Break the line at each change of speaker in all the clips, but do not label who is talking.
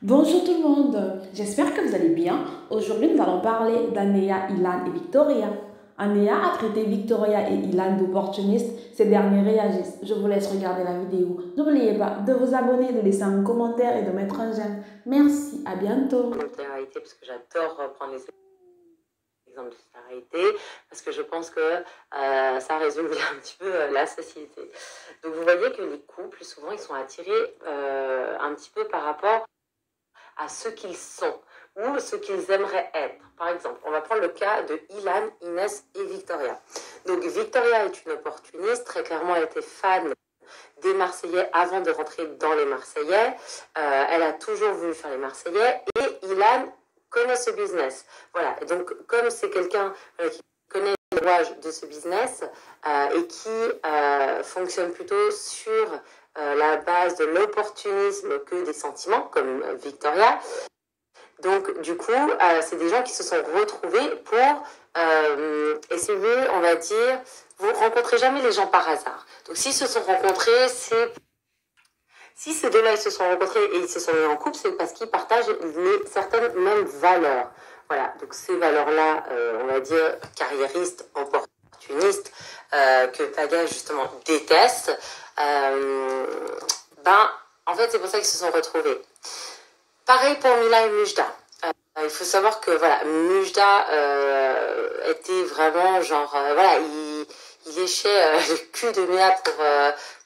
Bonjour tout le monde, j'espère que vous allez bien. Aujourd'hui, nous allons parler d'Anea, Ilan et Victoria. Anea a traité Victoria et Ilan d'opportunistes. Ces derniers réagissent. Je vous laisse regarder la vidéo. N'oubliez pas de vous abonner, de laisser un commentaire et de mettre un j'aime. Merci, à bientôt.
Télé-réalité, parce que j'adore reprendre les exemples de télé-réalité, parce que je pense que ça résume un petit peu la société. Donc vous voyez que les couples, souvent, ils sont attirés un petit peu par rapport à ce qu'ils sont ou ce qu'ils aimeraient être. Par exemple, on va prendre le cas de Ilan, Inès et Victoria. Donc Victoria est une opportuniste, très clairement elle était fan des Marseillais avant de rentrer dans les Marseillais. Elle a toujours voulu faire les Marseillais et Ilan connaît ce business. Voilà, et donc comme c'est quelqu'un qui connaît les rouages de ce business et qui fonctionne plutôt sur la base de l'opportunisme que des sentiments, comme Victoria. Donc, du coup, c'est des gens qui se sont retrouvés pour essayer, on va dire, vous rencontrez jamais les gens par hasard. Donc, s'ils se sont rencontrés, c'est... Si ces deux-là, ils se sont rencontrés et ils se sont mis en couple, c'est parce qu'ils partagent certaines mêmes valeurs. Voilà, donc ces valeurs-là, on va dire, carriéristes, opportunistes, que Paga, justement, déteste, en fait, c'est pour ça qu'ils se sont retrouvés. Pareil pour Mila et Mujda. Il faut savoir que voilà, Mujda était vraiment genre voilà, il léchait le cul de Mila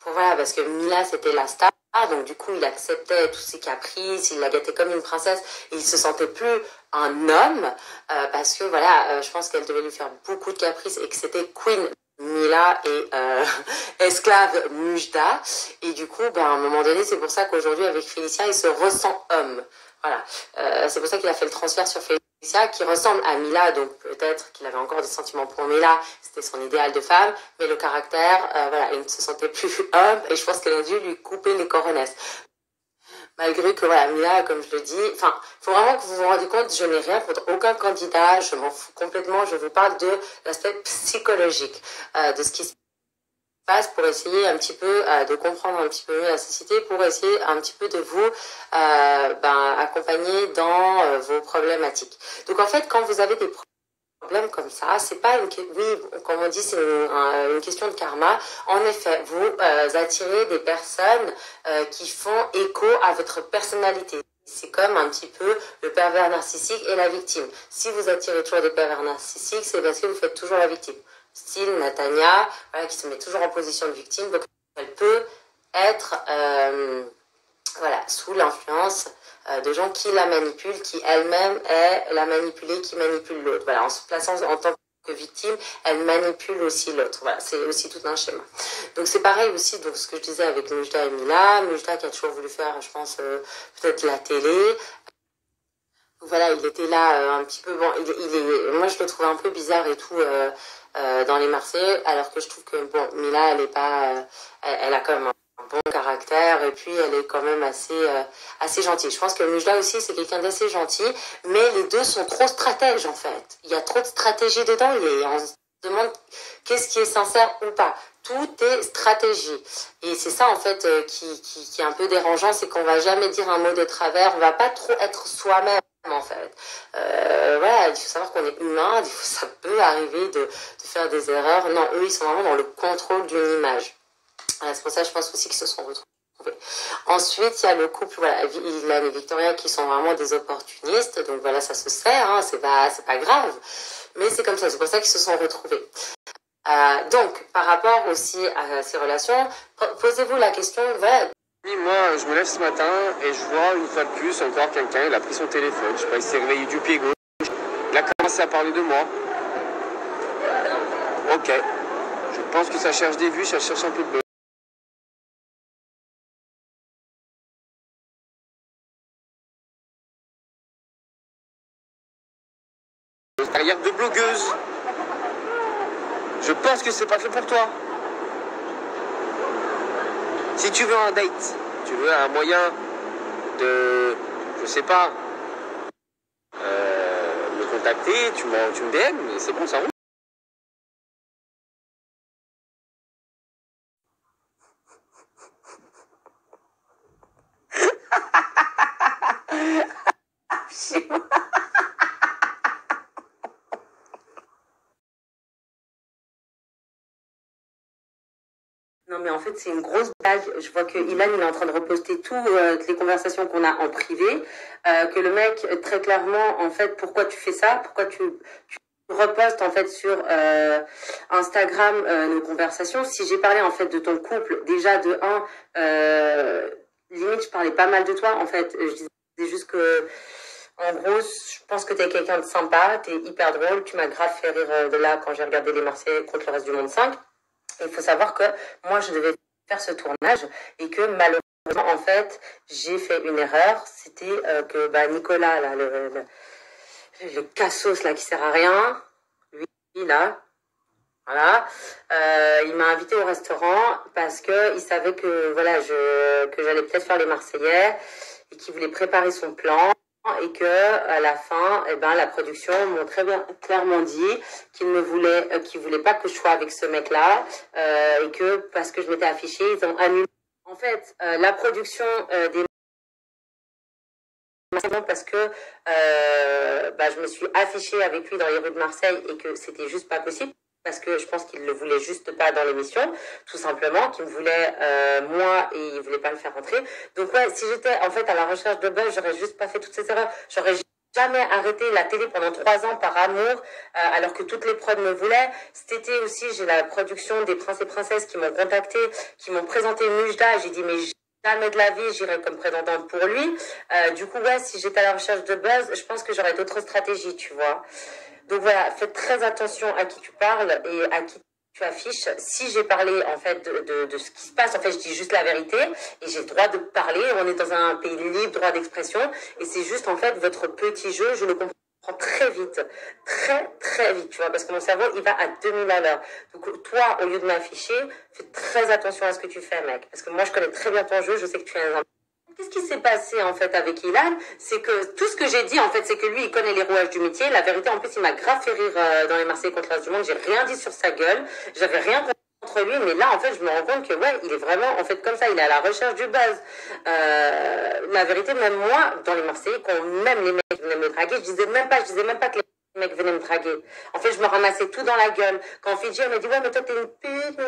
pour voilà, parce que Mila c'était la star, donc du coup il acceptait tous ses caprices, il la gâtait comme une princesse et il se sentait plus un homme parce que voilà, je pense qu'elle devait lui faire beaucoup de caprices et que c'était Queen Mila et esclave Mujda, et du coup à un moment donné c'est pour ça qu'aujourd'hui avec Félicia il se ressent homme. Voilà, c'est pour ça qu'il a fait le transfert sur Félicia, qui ressemble à Mila, donc peut-être qu'il avait encore des sentiments pour Mila, c'était son idéal de femme, mais le caractère, voilà, il ne se sentait plus homme, et je pense qu'elle a dû lui couper les coronesses. Malgré que, voilà, Mila, comme je le dis, enfin, il faut vraiment que vous vous rendiez compte, je n'ai rien contre aucun candidat, je m'en fous complètement, je vous parle de l'aspect psychologique, de ce qui se passe pour essayer un petit peu de comprendre un petit peu mieux la société, pour essayer un petit peu de vous accompagner dans vos problématiques. Donc en fait, quand vous avez des problèmes comme ça, c'est pas oui, comme on dit, c'est une question de karma. En effet, vous attirez des personnes qui font écho à votre personnalité. C'est comme un petit peu le pervers narcissique et la victime. Si vous attirez toujours des pervers narcissiques, c'est parce que vous faites toujours la victime. Style Natania, voilà, qui se met toujours en position de victime, donc elle peut être voilà, sous l'influence de gens qui la manipulent, qui elle-même est la manipulée, qui manipule l'autre. Voilà, en se plaçant en tant que victime, elle manipule aussi l'autre. Voilà, c'est aussi tout un schéma. Donc c'est pareil aussi, donc ce que je disais avec Mujda et Mila, Mujda qui a toujours voulu faire, je pense, peut-être la télé. Voilà, il était là un petit peu, bon, moi je le trouvais un peu bizarre et tout dans les Marseillais, alors que je trouve que, bon, Mila, elle est pas, elle a quand même un bon caractère et puis elle est quand même assez gentille. Je pense que Mujda aussi c'est quelqu'un d'assez gentil, mais les deux sont trop stratèges en fait. Il y a trop de stratégie dedans et on se demande qu'est-ce qui est sincère ou pas. Tout est stratégie. Et c'est ça en fait qui est un peu dérangeant, c'est qu'on va jamais dire un mot de travers, on va pas trop être soi-même en fait. Voilà, il faut savoir qu'on est humain, des fois ça peut arriver de faire des erreurs. Non, eux ils sont vraiment dans le contrôle d'une image. Voilà, c'est pour ça que je pense aussi qu'ils se sont retrouvés. Ensuite, il y a le couple, voilà, Ilan et Victoria qui sont vraiment des opportunistes. Donc voilà, ça se sert, hein, c'est pas grave. Mais c'est comme ça, c'est pour ça qu'ils se sont retrouvés. Donc, par rapport aussi à ces relations, posez-vous la question, voilà.
Moi, je me lève ce matin et je vois une fois de plus encore quelqu'un, il a pris son téléphone, je sais pas, il s'est réveillé du pied gauche, il a commencé à parler de moi. Ok, je pense que ça cherche des vues, ça cherche un peu de buzz. Carrière de blogueuse. Je pense que c'est pas fait pour toi. Si tu veux un date, tu veux un moyen de, je sais pas, me contacter, tu me DM, c'est bon, ça roule.
Non, mais en fait, c'est une grosse blague. Je vois que Ilan, il est en train de reposter toutes les conversations qu'on a en privé. Que le mec, très clairement, en fait, pourquoi tu fais ça? Pourquoi tu repostes, en fait, sur Instagram nos conversations? Si j'ai parlé, en fait, de ton couple, déjà, de un, limite, je parlais pas mal de toi, en fait. Je disais juste que, en gros, je pense que t'es quelqu'un de sympa, t'es hyper drôle. Tu m'as grave fait rire de là quand j'ai regardé les Marseillais contre le reste du monde 5. Il faut savoir que moi, je devais faire ce tournage et que malheureusement, en fait, j'ai fait une erreur. C'était que Nicolas, là, le cassos là, qui sert à rien, lui, là, voilà, il m'a invité au restaurant parce que il savait que, voilà, que j'allais peut-être faire les Marseillais et qu'il voulait préparer son plan. Et que à la fin, la production m'ont très bien clairement dit qu'ils voulaient pas que je sois avec ce mec-là et que parce que je m'étais affichée, ils ont annulé. En fait, la production des parce que je me suis affichée avec lui dans les rues de Marseille et que c'était juste pas possible. Parce que je pense qu'il ne le voulait juste pas dans l'émission, tout simplement, qu'il me voulait moi et il voulait pas me faire rentrer. Donc ouais, si j'étais en fait à la recherche de buzz, j'aurais juste pas fait toutes ces erreurs. J'aurais jamais arrêté la télé pendant 3 ans par amour, alors que toutes les prods me voulaient. Cet été aussi, j'ai la production des Princes et Princesses qui m'ont contacté, qui m'ont présenté Mujda. J'ai dit mais jamais de la vie, j'irai comme présentante pour lui. Du coup, ouais, si j'étais à la recherche de buzz, je pense que j'aurais d'autres stratégies, tu vois. Donc voilà, faites très attention à qui tu parles et à qui tu affiches. Si j'ai parlé en fait de ce qui se passe, en fait je dis juste la vérité et j'ai le droit de parler. On est dans un pays libre, droit d'expression et c'est juste en fait votre petit jeu, je le comprends très vite, très très vite, tu vois, parce que mon cerveau il va à 2000 à l'heure. Donc toi, au lieu de m'afficher, fais très attention à ce que tu fais, mec, parce que moi je connais très bien ton jeu, je sais que tu es un... Qu'est-ce qui s'est passé en fait avec Ilan? C'est que tout ce que j'ai dit en fait, c'est que lui il connaît les rouages du métier. La vérité, en plus, il m'a grave fait rire dans les Marseillais contre le reste du monde. J'ai rien dit sur sa gueule, j'avais rien contre lui, mais là en fait, je me rends compte que ouais, il est vraiment en fait comme ça. Il est à la recherche du buzz. La vérité, même moi, dans les Marseillais, quand même les mecs venaient me draguer, je disais même pas que les mecs venaient me draguer. En fait, je me ramassais tout dans la gueule. Quand Fidji, elle m'a dit, ouais, mais toi, t'es une pute,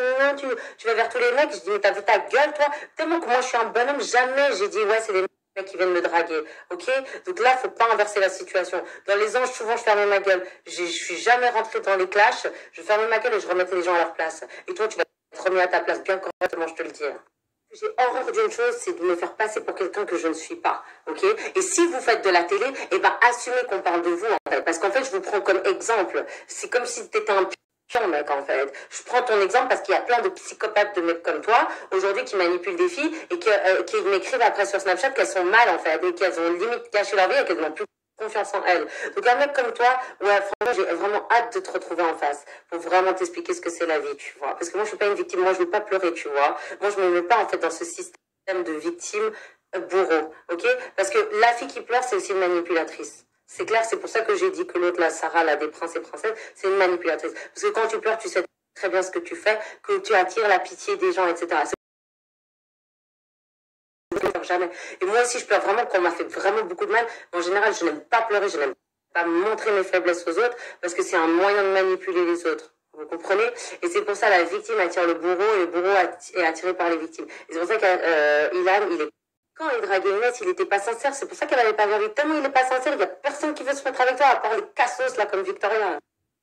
tu vas vers tous les mecs. Je dis, mais t'as vu ta gueule, toi? Tellement que moi, je suis un bonhomme, jamais j'ai dit, ouais, c'est des mecs qui viennent me draguer. Ok? Donc là, faut pas inverser la situation. Dans les anges, souvent, je fermais ma gueule. Je suis jamais rentrée dans les clashs. Je fermais ma gueule et je remettais les gens à leur place. Et toi, tu vas être remis à ta place bien correctement, je te le dis. J'ai horreur d'une chose, c'est de me faire passer pour quelqu'un que je ne suis pas, ok? Et si vous faites de la télé, assumez qu'on parle de vous, en fait. Parce qu'en fait, je vous prends comme exemple. C'est comme si t'étais un pion, mec, en fait. Je prends ton exemple parce qu'il y a plein de psychopathes de mecs comme toi, aujourd'hui, qui manipulent des filles et qui m'écrivent après sur Snapchat qu'elles sont mal, en fait, et qu'elles ont limite gâché leur vie et qu'elles n'ont plus confiance en elles. Donc un mec comme toi, ouais, franchement, j'ai vraiment hâte de te retrouver en face pour vraiment t'expliquer ce que c'est la vie, tu vois. Parce que moi, je suis pas une victime, moi, je veux pas pleurer, tu vois. Moi, je me mets pas, en fait, dans ce système de victime bourreau, ok? Parce que la fille qui pleure, c'est aussi une manipulatrice. C'est clair, c'est pour ça que j'ai dit que l'autre, la Sarah, là, des princes et princesses, c'est une manipulatrice. Parce que quand tu pleures, tu sais très bien ce que tu fais, que tu attires la pitié des gens, etc. Jamais. Et moi aussi, je pleure vraiment quand on m'a fait vraiment beaucoup de mal. En général, je n'aime pas pleurer, je n'aime pas montrer mes faiblesses aux autres parce que c'est un moyen de manipuler les autres. Vous comprenez? Et c'est pour ça la victime attire le bourreau et le bourreau est attiré par les victimes. Et c'est pour ça qu'Ilan, quand il draguait Inès, il n'était pas sincère. C'est pour ça qu'elle n'avait pas vu. Tellement il n'est pas sincère, il n'y a personne qui veut se mettre avec toi à part les cassos là comme Victoria.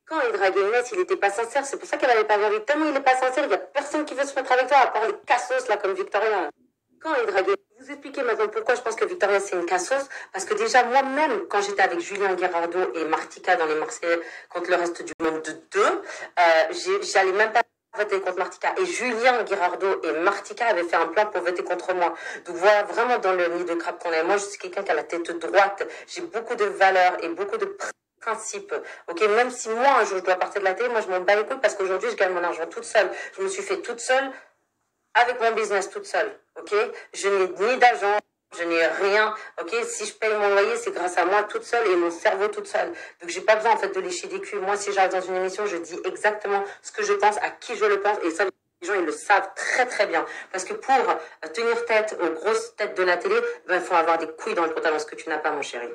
Quand il draguait Inès, il n'était pas sincère. C'est pour ça qu'elle n'avait pas vu. Tellement il n'est pas sincère, il n'y a personne qui veut se mettre avec toi à part les cassos là comme Victoria. Quand il draguait, vous expliquez maintenant pourquoi je pense que Victoria c'est une cassos. Parce que déjà moi-même, quand j'étais avec Julien Guirardo et Martika dans les Marseillais contre le reste du monde de 2, j'allais même pas voter contre Martika. Et Julien Guirardo et Martika avaient fait un plan pour voter contre moi. Donc voilà vraiment dans le nid de crabe qu'on est. Moi je suis quelqu'un qui a la tête droite. J'ai beaucoup de valeurs et beaucoup de principes. Ok, même si moi un jour je dois partir de la télé, moi je m'en bats les couilles parce qu'aujourd'hui je gagne mon argent toute seule. Je me suis fait toute seule avec mon business toute seule, ok? Je n'ai ni d'agent, je n'ai rien, ok? Si je paye mon loyer, c'est grâce à moi toute seule et mon cerveau toute seule. Donc j'ai pas besoin en fait de lécher des culs. Moi, si j'arrive dans une émission, je dis exactement ce que je pense, à qui je le pense, et ça, les gens ils le savent très très bien. Parce que pour tenir tête aux grosses têtes de la télé, il faut avoir des couilles dans le pantalon, ce que tu n'as pas, mon chéri.